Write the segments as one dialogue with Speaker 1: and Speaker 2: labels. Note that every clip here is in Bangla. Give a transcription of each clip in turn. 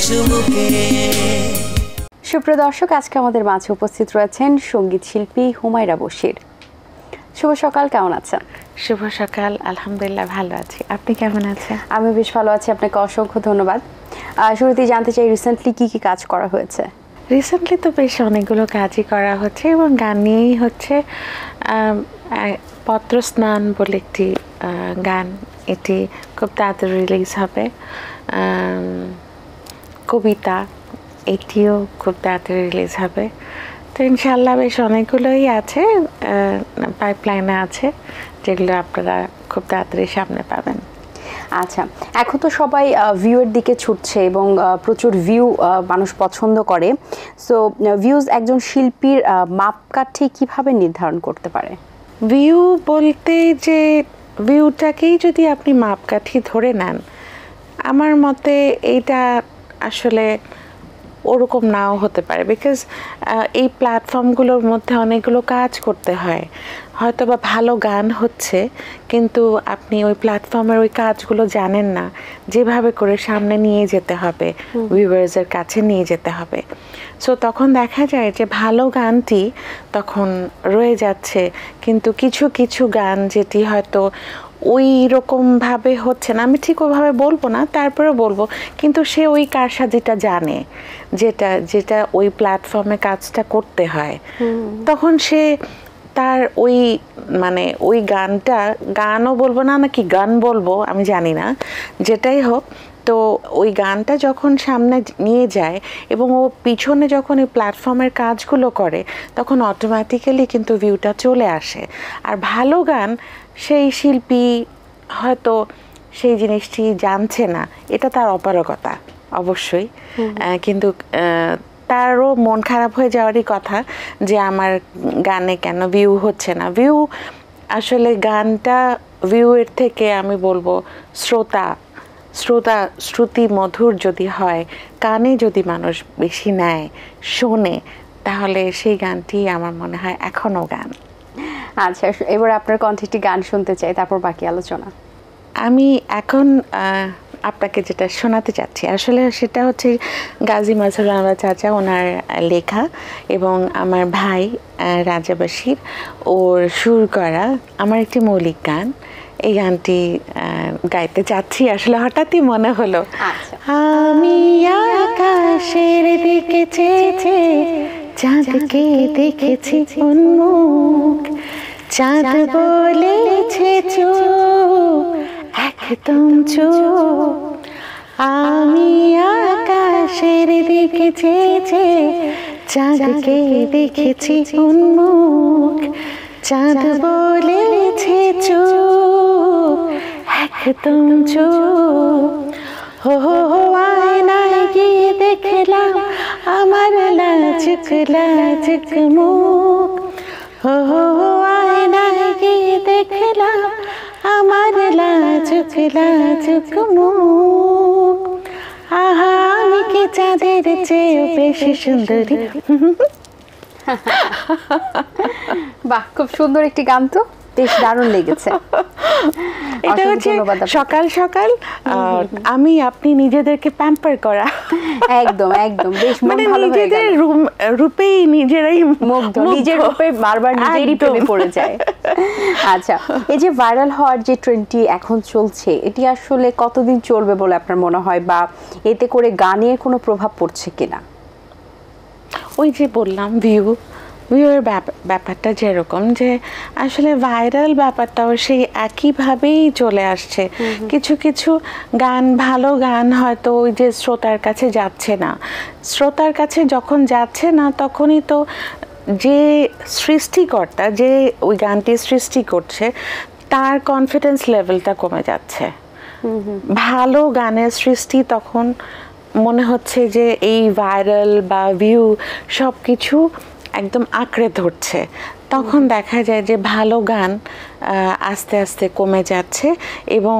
Speaker 1: চুমুকে।
Speaker 2: সুপ্রিয় দর্শক, আজকে আমাদের মাঝে উপস্থিত রয়েছেন সঙ্গীত শিল্পী হুমায়রা বশির। শুভ সকাল, কেমন আছেন?
Speaker 3: শুভ সকাল, আলহামদুলিল্লাহ ভালো আছি। আপনি কেমন আছেন?
Speaker 2: আমি বেশ ভালো আছি, আপনাকে অসংখ্য ধন্যবাদ। শুরুতেই জানতে চাই, রিসেন্টলি কি কি কাজ করা হয়েছে?
Speaker 3: রিসেন্টলি তো বেশ অনেকগুলো কাজই করা হচ্ছে এবং গান নিয়েই হচ্ছে। পত্র স্নান বলে একটি গান, এটি খুব তাড়াতাড়ি রিলিজ হবে। কবিতা, এটিও খুব তাড়াতাড়ি রিলিজ হবে। তো ইনশাআল্লাহ বেশ অনেকগুলোই আছে, পাইপলাইনে আছে, যেগুলো আপনারা খুব তাড়াতাড়ি সামনে পাবেন।
Speaker 2: আচ্ছা, এখন তো সবাই ভিউয়ের দিকে ছুটছে এবং প্রচুর ভিউ মানুষ পছন্দ করে। সো ভিউজ একজন শিল্পীর মাপকাঠি কিভাবে নির্ধারণ করতে পারে?
Speaker 3: ভিউ বলতে যে ভিউটাকেই যদি আপনি মাপকাঠি ধরে নেন, আমার মতে এইটা আসলে ওরকম নাও হতে পারে। বিকজ এই প্ল্যাটফর্মগুলোর মধ্যে অনেকগুলো কাজ করতে হয়। হয়তো বা ভালো গান হচ্ছে, কিন্তু আপনি ওই প্ল্যাটফর্মের ওই কাজগুলো জানেন না, যেভাবে করে সামনে নিয়ে যেতে হবে, ভিউয়ার্সের কাছে নিয়ে যেতে হবে। সো তখন দেখা যায় যে ভালো গানটি তখন রয়ে যাচ্ছে, কিন্তু কিছু কিছু গান যেটি হয়তো ওই রকমভাবে হচ্ছে না, আমি ঠিক ওইভাবে বলবো না, তারপরে বলবো, কিন্তু সে ওই কারসাজিটা জানে, যেটা যেটা ওই প্ল্যাটফর্মে কাজটা করতে হয়। তখন সে তার ওই মানে ওই গানটা, গানও বলবো না, নাকি গান বলবো আমি জানি না, যেটাই হোক, তো ওই গানটা যখন সামনে নিয়ে যায় এবং ও পিছনে যখন এই প্ল্যাটফর্মের কাজগুলো করে, তখন অটোমেটিক্যালি কিন্তু ভিউটা চলে আসে। আর ভালো গান, সেই শিল্পী হয়তো সেই জিনিসটি জানছে না, এটা তার অপারগতা অবশ্যই, কিন্তু তারও মন খারাপ হয়ে যাওয়ারই কথা যে আমার গানে কেন ভিউ হচ্ছে না। ভিউ আসলে গানটা ভিউয়ের থেকে আমি বলবো শ্রুতি মধুর যদি হয়, কানে যদি মানুষ বেশি নেয়, শোনে, তাহলে সেই গানটি আমার মনে হয় এখনও গান।
Speaker 2: আচ্ছা, এবার আপনার কণ্ঠে একটি গান শুনতে চাই, তারপর বাকি আলোচনা।
Speaker 3: আমি এখন আপনাকে যেটা শোনাতে চাচ্ছি, আসলে সেটা হচ্ছে গাজী মাজহারুল আনোয়ার চাচা, ওনার লেখা, এবং আমার ভাই রাজা বশির ওর সুর করা আমার একটি মৌলিক গান। এই গানটি গাইতে যাচ্ছি, আসলে হঠাৎই মনে হলো। আমি আকাশের দিকে চেয়েছি, চাঁদকে দেখেছি উন্মুখ, চাঁদ বলেছে চুপ, একদম চুপ। আমি আকাশের দিকে চেয়েছি, চাঁদকে দেখেছি উন্মুখ, চাঁদ বলেছে চুপ, একদম চুপ। হো হো আয়নায় গিয়ে দেখলাম আমার লাজুক লাজুক মুখ, হো হো আয়নায় গিয়ে দেখলাম আমার লাজুক লাজুক মুখ। আহা, আমি কি চাঁদের চেয়েও বেশি সুন্দরী।
Speaker 2: বাহ, খুব সুন্দর একটি গান, তো বেশ দারুণ লেগেছে।
Speaker 3: এটা হচ্ছে সকাল সকাল আমি আপনি নিজেদেরকে প্যাম্পার করা,
Speaker 2: একদম একদম বেশ
Speaker 3: মানে নিজেদের রূপেই নিজেরাই মুগ্ধ,
Speaker 2: নিজের রূপে বারবার নিজেরই প্রেমে পড়ে যায়। আচ্ছা, এই যে ভাইরাল হওয়ার যে ট্রেন্ডটি এখন চলছে, এটি আসলে কতদিন চলবে বলে আপনার মনে হয়, বা এতে করে গানের কোনো প্রভাব পড়ছে কিনা?
Speaker 3: ওই যে বললাম, ভিউয়ের ব্যাপারটা যেরকম, যে আসলে ভাইরাল ব্যাপারটাও সেই একইভাবেই চলে আসছে। কিছু কিছু গান, ভালো গান হয়তো ওই যে শ্রোতার কাছে যাচ্ছে না, শ্রোতার কাছে যখন যাচ্ছে না, তখনই তো যে সৃষ্টিকর্তা, যে ওই গানটি সৃষ্টি করছে, তার কনফিডেন্স লেভেলটা কমে যাচ্ছে। ভালো গানের সৃষ্টি তখন মনে হচ্ছে যে এই ভাইরাল বা ভিউ সব কিছু একদম আঁকড়ে ধরছে, তখন দেখা যায় যে ভালো গান আস্তে আস্তে কমে যাচ্ছে, এবং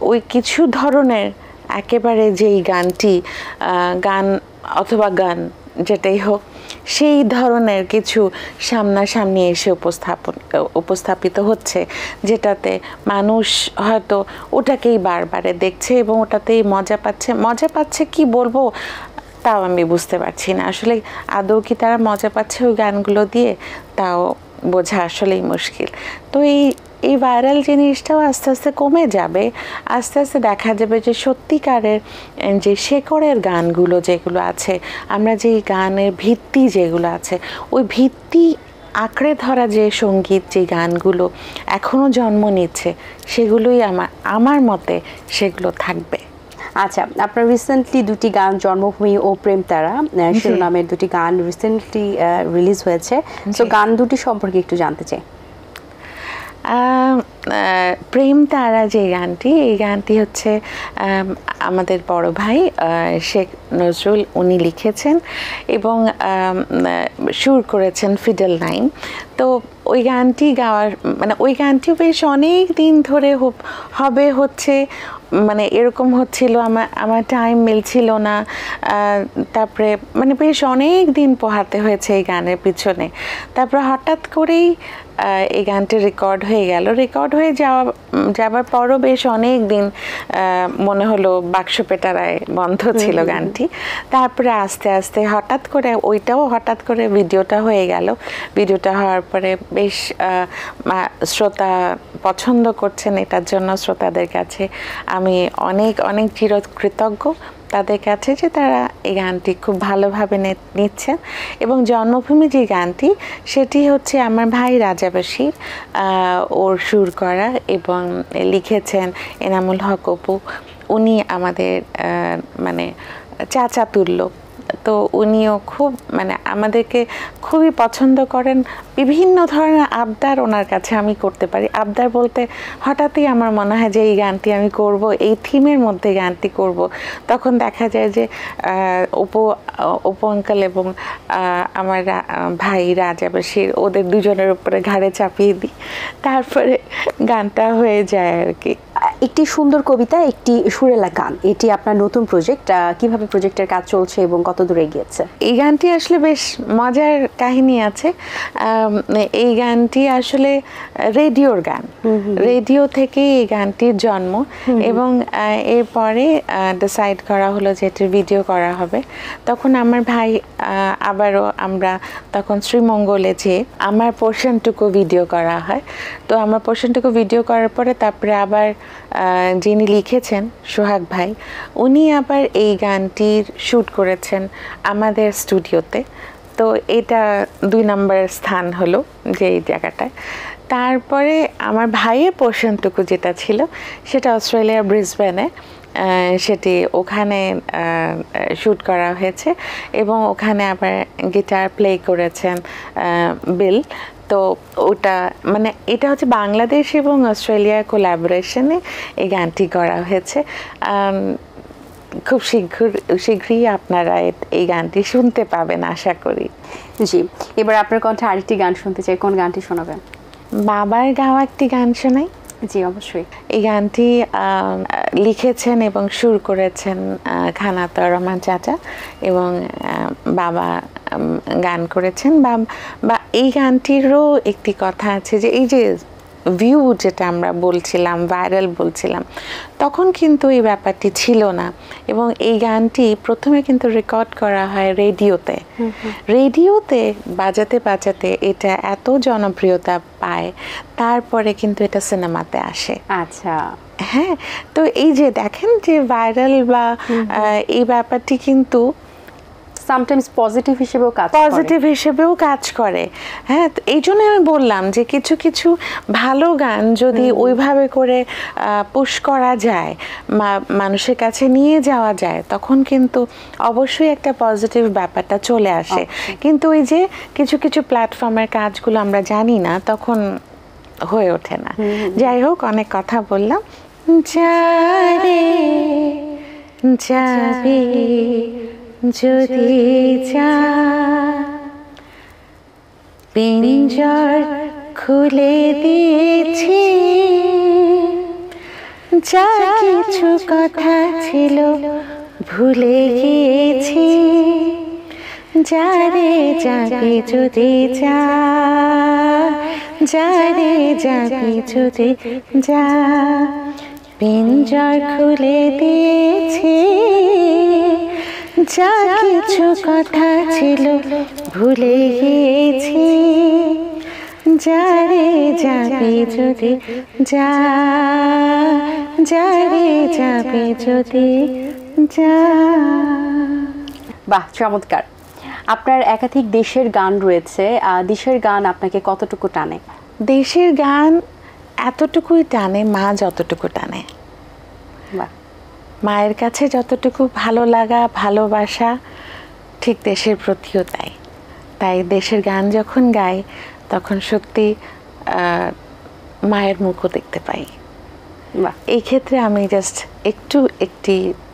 Speaker 3: ওই কিছু ধরনের একেবারে যেই গান অথবা গান যেটাই হোক সেই ধরনের কিছু সামনাসামনি এসে উপস্থাপিত হচ্ছে, যেটাতে মানুষ হয়তো ওটাকেই বারবারে দেখছে এবং ওটাতেই মজা পাচ্ছে কি বলবো তাও আমি বুঝতে পারছি না আসলে আদৌ কি তারা মজা পাচ্ছে ওই গানগুলো দিয়ে, তাও বোঝা আসলেই মুশকিল। তো এই ভাইরাল জিনিসটাও আস্তে আস্তে কমে যাবে, আস্তে আস্তে দেখা যাবে যে সত্যিকারের যে শেকড়ের গানগুলো যেগুলো আছে, আমরা যেই গানের ভিত্তি যেগুলো আছে ওই ভিত্তি আঁকড়ে ধরা যে সঙ্গীত, যে গানগুলো এখনও জন্ম নিচ্ছে, সেগুলোই আমার মতে সেগুলো থাকবে।
Speaker 2: আচ্ছা, আপনার রিসেন্টলি দুটি গান জন্মভূমি ও প্রেম তারা শিরোনামের দুটি গান রিসেন্টলি রিলিজ হয়েছে, তো গান দুটি সম্পর্কে একটু জানতে চাই।
Speaker 3: প্রেম তারা যে গানটি, এই গানটি হচ্ছে আমাদের বড় ভাই শেখ নজরুল উনি লিখেছেন এবং সুর করেছেন ফিডেল 9। তো ওই গানটি গাওয়ার মানে ওই গানটি বেশ অনেক দিন ধরে হবে হচ্ছে, মানে এরকম হচ্ছিল, আমার টাইম মিলছিল না, তারপরে মানে বেশ অনেক দিন পোহাতে হয়েছে এই গানের পিছনে। তারপরে হঠাৎ করেই এই গানটি রেকর্ড হয়ে গেল। রেকর্ড হয়ে যাবার পরও বেশ অনেক দিন মনে হলো বাক্স পেটারায় বন্ধ ছিল গানটি। তারপরে আস্তে আস্তে হঠাৎ করে ভিডিওটা হয়ে গেল। ভিডিওটা হওয়ার পরে বেশ শ্রোতা পছন্দ করছেন, এটার জন্য শ্রোতাদের কাছে আমি অনেক অনেক চিরকৃতজ্ঞ তাদের কাছে যে তারা এই গানটি খুব ভালোভাবে নিচ্ছেন। এবং জন্মভূমি যে গানটি, সেটি হচ্ছে আমার ভাই রাজা বশীর ওর সুর করা এবং লিখেছেন এনামুল হক অপু। উনি আমাদের মানে চাচা তুল্য, তো উনিও খুব মানে আমাদেরকে খুবই পছন্দ করেন। বিভিন্ন ধরনের আবদার ওনার কাছে আমি করতে পারি। আবদার বলতে হঠাৎই আমার মনে হয় যে এই গানটি আমি করব, এই থিমের মধ্যে গানটি করব, তখন দেখা যায় যে অপু আঙ্কেল এবং আমার ভাই রাজা বশীর ওদের দুজনের উপরে ঘাড়ে চাপিয়ে দিই, তারপরে গানটা হয়ে যায় আর কি।
Speaker 2: একটি সুন্দর কবিতা, একটি সুরেলা গান, এটি আপনার নতুন প্রজেক্ট, কিভাবে প্রজেক্টের কাজ চলছে এবং কত দূরে গিয়েছে?
Speaker 3: এই গানটি আসলে বেশ মজার কাহিনী আছে। এই গানটি আসলে রেডিওর গান, রেডিও থেকে এই গানটির জন্ম এবং এরপরে ডিসাইড করা হলো যে এটির ভিডিও করা হবে। তখন আমার ভাই আবারও আমরা তখন শ্রীমঙ্গলে যেয়ে আমার পোর্শনটুকু ভিডিও করা হয়। তো আমার পোর্শনটুকু ভিডিও করার পরে তারপরে আবার যিনি লিখেছেন সোহাগ ভাই, উনি আবার এই গানটির শ্যুট করেছেন আমাদের স্টুডিওতে। তো এটা 2 নম্বর স্থান হলো যে এই জায়গাটায়। তারপরে আমার ভাইয়ের পোর্শনটুকু যেটা ছিল সেটা অস্ট্রেলিয়ার ব্রিসবেনে, সেটি ওখানে শ্যুট করা হয়েছে এবং ওখানে আবার গিটার প্লে করেছেন বিল। তো ওটা মানে এটা হচ্ছে বাংলাদেশ এবং অস্ট্রেলিয়ার কোলাবোরেশনে এই গানটি করা হয়েছে। খুব শীঘ্রই আপনারা এই গানটি শুনতে পাবেন আশা করি।
Speaker 2: জি, এবার আপনার কণ্ঠে আরেকটি গান শুনতে চাই, কোন গানটি শোনাবেন?
Speaker 3: বাবার গাওয়া একটি গান শোনাই।
Speaker 2: জি অবশ্যই।
Speaker 3: এই গানটি লিখেছেন এবং সুর করেছেন খানাত রহমান চাচা এবং বাবা গান করেছেন। বা এই গানটিরও একটি কথা আছে যে এই যে ভিউ যেটা আমরা বলছিলাম, ভাইরাল বলছিলাম, তখন কিন্তু এই ব্যাপারটি ছিল না এবং এই গানটি প্রথমে কিন্তু রেকর্ড করা হয় রেডিওতে। রেডিওতে বাজাতে বাজাতে এটা এত জনপ্রিয়তা পায়, তারপরে কিন্তু এটা সিনেমাতে আসে।
Speaker 2: আচ্ছা,
Speaker 3: হ্যাঁ, তো এই যে দেখেন যে ভাইরাল বা এই ব্যাপারটি কিন্তু
Speaker 2: সামটাইমস পজিটিভ হিসেবেও কাজ করে।
Speaker 3: হ্যাঁ, এই জন্য আমি বললাম যে কিছু কিছু ভালো গান যদি ওইভাবে করে পুশ করা যায়, মানুষের কাছে নিয়ে যাওয়া যায়, তখন কিন্তু অবশ্যই একটা পজিটিভ ব্যাপারটা চলে আসে। কিন্তু ওই যে কিছু কিছু প্ল্যাটফর্মের কাজগুলো আমরা জানি না, তখন হয়ে ওঠে না। যাই হোক, অনেক কথা বললাম। যাবে যদি পিঞ্জর খুলে দিয়েছি, যা কিছু কথা ছিল ভুলে গিয়েছি, যারে যাবি যদি যা, যারে যাবি যদি যা, পিঞ্জর খুলে দিয়েছি, যা কিছু কথা ছিল ভুলে গিয়েছি, যারে যাবি যদি যা, যারে যাবি যদি যা।
Speaker 2: বাহ, চমৎকার। আপনার একাধিক দেশের গান রয়েছে, দেশের গান আপনাকে কতটুকু টানে?
Speaker 3: দেশের গান এতটুকুই টানে মা যতটুকু টানে।
Speaker 2: বাহ,
Speaker 3: মায়ের কাছে যতটুকু ভালো লাগা ভালোবাসা ঠিক দেশের প্রতিও তাই। তাই দেশের গান যখন গাই তখন সত্যি মায়ের মুখও দেখতে পাই।
Speaker 2: বাহ,
Speaker 3: এই ক্ষেত্রে আমি জাস্ট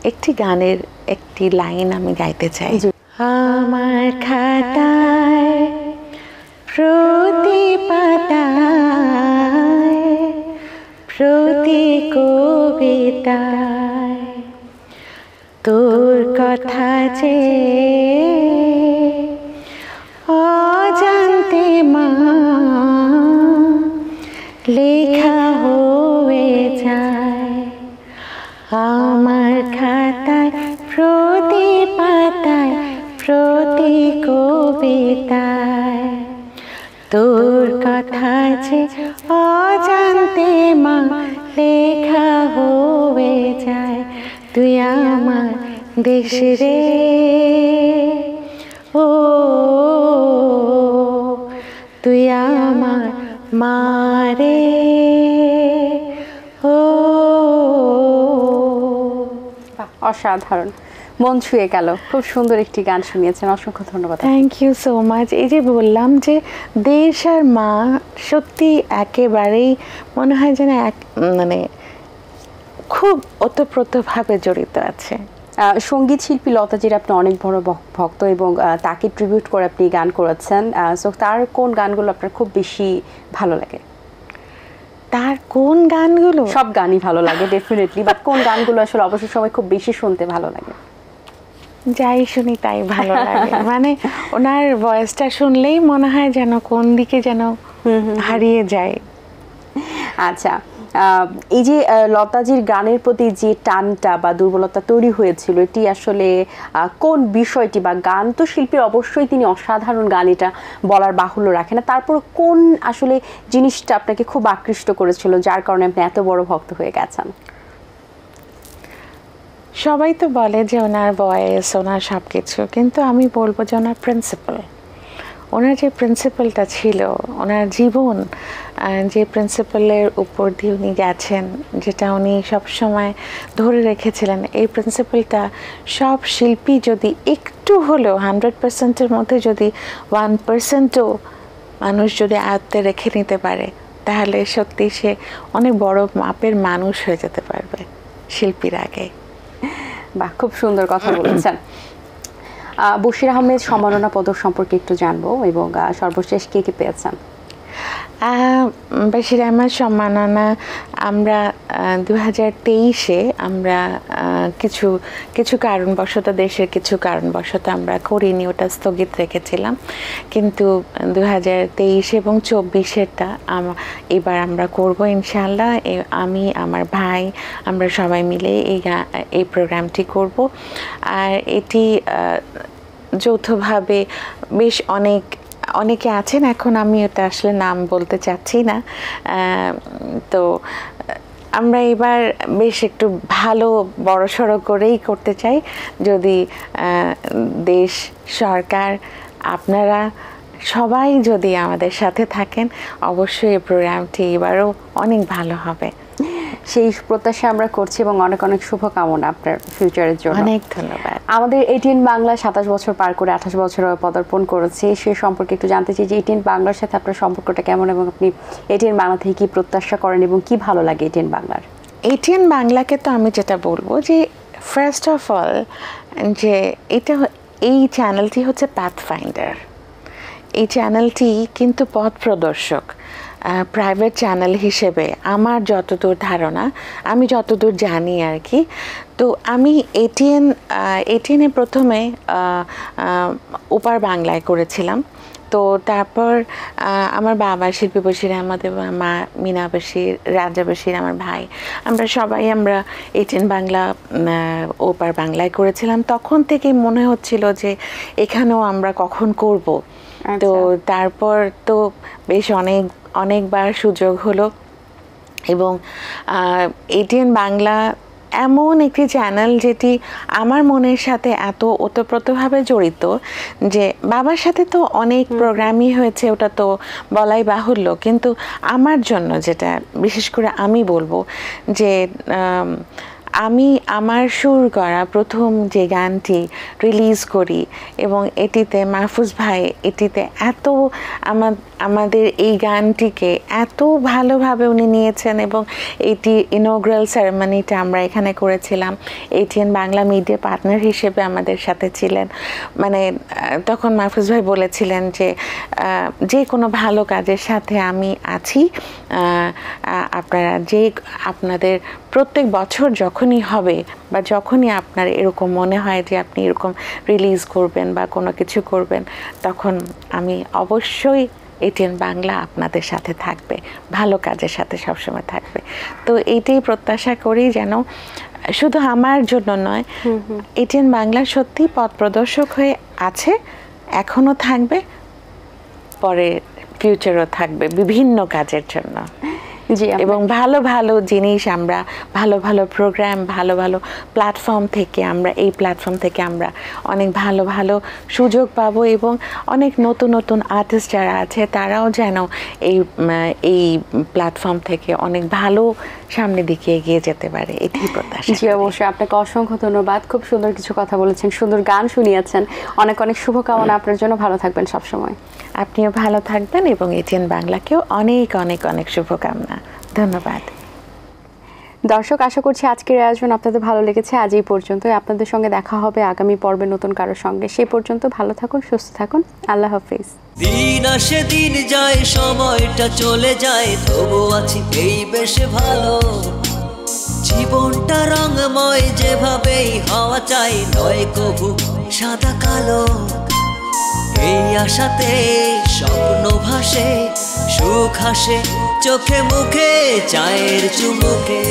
Speaker 3: একটি গানের একটি লাইন আমি গাইতে চাই। আমার খাতায় প্রতি পাতায় প্রতি কবিতায় তোর কথা যে অজান্তে মা লেখা হয়ে যায়। আমার খাতায় প্রতি পাতায় প্রতি কবিতায় তোর কথা যে অজান্তে মা লেখা হয়ে যায়। তুই আমার দেশ রে, ও তুই আমার মারে, ও।
Speaker 2: অসাধারণ, মন ছুঁয়ে গেল। খুব সুন্দর একটি গান শুনিয়েছেন, অসংখ্য ধন্যবাদ।
Speaker 3: Thank you so much. এই যে বললাম যে দেশ আর মা সত্যি একেবারেই মনে হয় যেন মানে খুব ওতপ্রোতভাবে জড়িত আছে।
Speaker 2: সঙ্গীত শিল্পী লতাজির আপনি অনেক বড় ভক্ত এবং তাকে ট্রিবিউট করে আপনি গান করেছেন। সো তার কোন গানগুলো আপনার খুব বেশি ভালো লাগে?
Speaker 3: তার কোন গানগুলো?
Speaker 2: সব গানই ভালো লাগে ডেফিনেটলি, বাট কোন গানগুলো আসলে অবসর সময় খুব বেশি শুনতে ভালো লাগে?
Speaker 3: যাই শুনি তাই ভালো লাগে। মানে ওনার ভয়েসটা শুনলেই মনে হয় যেন কোন দিকে যেন হারিয়ে যায়।
Speaker 2: আচ্ছা, এই যে লতাজির গানের প্রতি যে টানটা বা দুর্বলতা তৈরি হয়েছিল, এটি আসলে কোন বিষয়টি, বা গান তো শিল্পীর অবশ্যই তিনি অসাধারণ গান, এটা বলার বাহুল্য রাখে না, তারপর কোন আসলে জিনিসটা আপনাকে খুব আকৃষ্ট করেছিল যার কারণে আপনি এত বড় ভক্ত হয়ে গেছেন?
Speaker 3: সবাই তো বলে যে ওনার ভয়েস, ওনার সব কিছু, কিন্তু আমি বলবো যে ওনার প্রিন্সিপাল, ওনার যে প্রিন্সিপালটা ছিল, ওনার জীবন যে প্রিন্সিপালের উপর দিয়ে উনি গেছেন, যেটা উনি সবসময় ধরে রেখেছিলেন, এই প্রিন্সিপালটা সব শিল্পী যদি একটু হলেও 100%-এর মধ্যে যদি 1%ও মানুষ যদি আয়ত্তে রেখে নিতে পারে, তাহলে সত্যি সে অনেক বড় মাপের মানুষ হয়ে যেতে পারবে শিল্পীর আগে।
Speaker 2: বাহ, খুব সুন্দর কথা বলেছেন। বশির আহমেদ সম্মাননা পদক সম্পর্কে একটু জানবো, এবং সর্বশেষ কে কে পেয়েছেন?
Speaker 3: বশির আহমেদ সম্মাননা আমরা 2023-এ আমরা কিছু কারণবশত, দেশের কিছু কারণবশত আমরা করিনি, ওটা স্থগিত রেখেছিলাম। কিন্তু 2023 এবং 24-এরটা এবার আমরা করব ইনশাআল্লাহ। আমি, আমার ভাই, আমরা সবাই মিলে এই প্রোগ্রামটি করব। আর এটি যৌথভাবে বেশ অনেকে আছেন, এখন আমি ওটা আসলে নাম বলতে চাচ্ছি না। তো আমরা এবার বেশ একটু ভালো বড়সড় করেই করতে চাই। যদি দেশ, সরকার, আপনারা সবাই যদি আমাদের সাথে থাকেন, অবশ্যই এই প্রোগ্রামটি এবারও অনেক ভালো হবে।
Speaker 2: সেই প্রত্যাশা আমরা করছি, এবং অনেক অনেক শুভকামনা আপনার ফিউচারের জন্য।
Speaker 3: অনেক ধন্যবাদ।
Speaker 2: আমাদের এটিএন বাংলা 27 বছর পার করে 28 বছর পদার্পণ করেছে, সে সম্পর্কে একটু জানতে চাই যে এটিএন বাংলার সাথে আপনার সম্পর্কটা কেমন, এবং আপনি এটিএন বাংলা থেকে কি প্রত্যাশা করেন এবং কি ভালো লাগে এটিএন বাংলার?
Speaker 3: এটিএন বাংলাকে তো আমি যেটা বলবো যে ফার্স্ট অফ অল যে এই চ্যানেলটি হচ্ছে পাথফাইন্ডার। এই চ্যানেলটি কিন্তু পথ প্রদর্শক, প্রাইভেট চ্যানেল হিসেবে আমার যতদূর ধারণা, আমি যতদূর জানি আর কি। তো আমি এটিএনে প্রথমে ওপার বাংলায় করেছিলাম। তো তারপর আমার বাবা শিল্পী বশির আহমদ এবং মা মিনা বশির, রাজা বশির, আমার ভাই, আমরা এটিএন বাংলা ওপার বাংলায় করেছিলাম। তখন থেকে মনে হচ্ছিল যে এখানেও আমরা কখন করব। তো তারপর তো বেশ অনেকবার সুযোগ হলো, এবং এটিএন বাংলা এমন একটি চ্যানেল যেটি আমার মনের সাথে এত ওতপ্রোতভাবে জড়িত যে বাবার সাথে তো অনেক প্রোগ্রামই হয়েছে, ওটা তো বলাই বাহুল্য, কিন্তু আমার জন্য যেটা বিশেষ করে আমি বলবো যে আমি আমার সুর করা প্রথম যে গানটি রিলিজ করি, এবং এটিতে মাহফুজ ভাই এত আমাদের এই গানটিকে এত ভালোভাবে উনি নিয়েছেন, এবং এটি ইনগ্রাল সেরেমনিটা আমরা এখানে করেছিলাম। এটিএন বাংলা মিডিয়া পার্টনার হিসেবে আমাদের সাথে ছিলেন। মানে তখন মাহফুজ ভাই বলেছিলেন যে কোনো ভালো কাজের সাথে আমি আছি, আপনাদের প্রত্যেক বছর যখনই হবে বা যখনই আপনার এরকম মনে হয় যে আপনি এরকম রিলিজ করবেন বা কোনো কিছু করবেন, তখন আমি অবশ্যই এটিএন বাংলা আপনাদের সাথে থাকবে, ভালো কাজের সাথে সবসময় থাকবে। তো এইটাই প্রত্যাশা করি যেন শুধু আমার জন্য নয়, এটিএন বাংলা সত্যি পথ প্রদর্শক হয়ে আছে, এখনও থাকবে, পরে ফিউচারও থাকবে বিভিন্ন কাজের জন্য। এবং ভালো ভালো জিনিস আমরা, ভালো ভালো প্রোগ্রাম, ভালো ভালো প্ল্যাটফর্ম থেকে আমরা অনেক ভালো ভালো সুযোগ পাবো, এবং অনেক নতুন নতুন আর্টিস্ট যারা আছে তারাও যেন এই প্ল্যাটফর্ম থেকে অনেক ভালো সামনের দিকে এগিয়ে যেতে পারে, এটি প্রত্যাশা।
Speaker 2: জি অবশ্যই, আপনাকে অসংখ্য ধন্যবাদ, খুব সুন্দর কিছু কথা বলেছেন, সুন্দর গান শুনিয়েছেন, অনেক অনেক শুভকামনা আপনার জন্য, ভালো থাকবেন সবসময়।
Speaker 3: আপনিও ভালো থাকবেন, এবং এটিএন বাংলাকেও অনেক অনেক অনেক শুভকামনা। ধন্যবাদ।
Speaker 2: দর্শক, আশা করছি আজকের আয়োজন আপনাদের ভালো লেগেছে। আজ এই পর্যন্তই, আপনাদের সঙ্গে দেখা হবে আগামী পর্বে নতুন কারোর সঙ্গে। সেই পর্যন্ত ভালো থাকুন, সুস্থ থাকুন, আল্লাহ হাফিজ।
Speaker 1: দিন আসে দিন যায়, সময়টা চলে যায়, তবু আছি এই বেশ ভালো। জীবনটা রঙময়, যেভাবেই হওয়া চাই, নয় কবু সাদা কালো। এই আশাতে স্বপ্ন ভাসে, সুখ হাসে চোখে মুখে, চায়ের চুমুকে।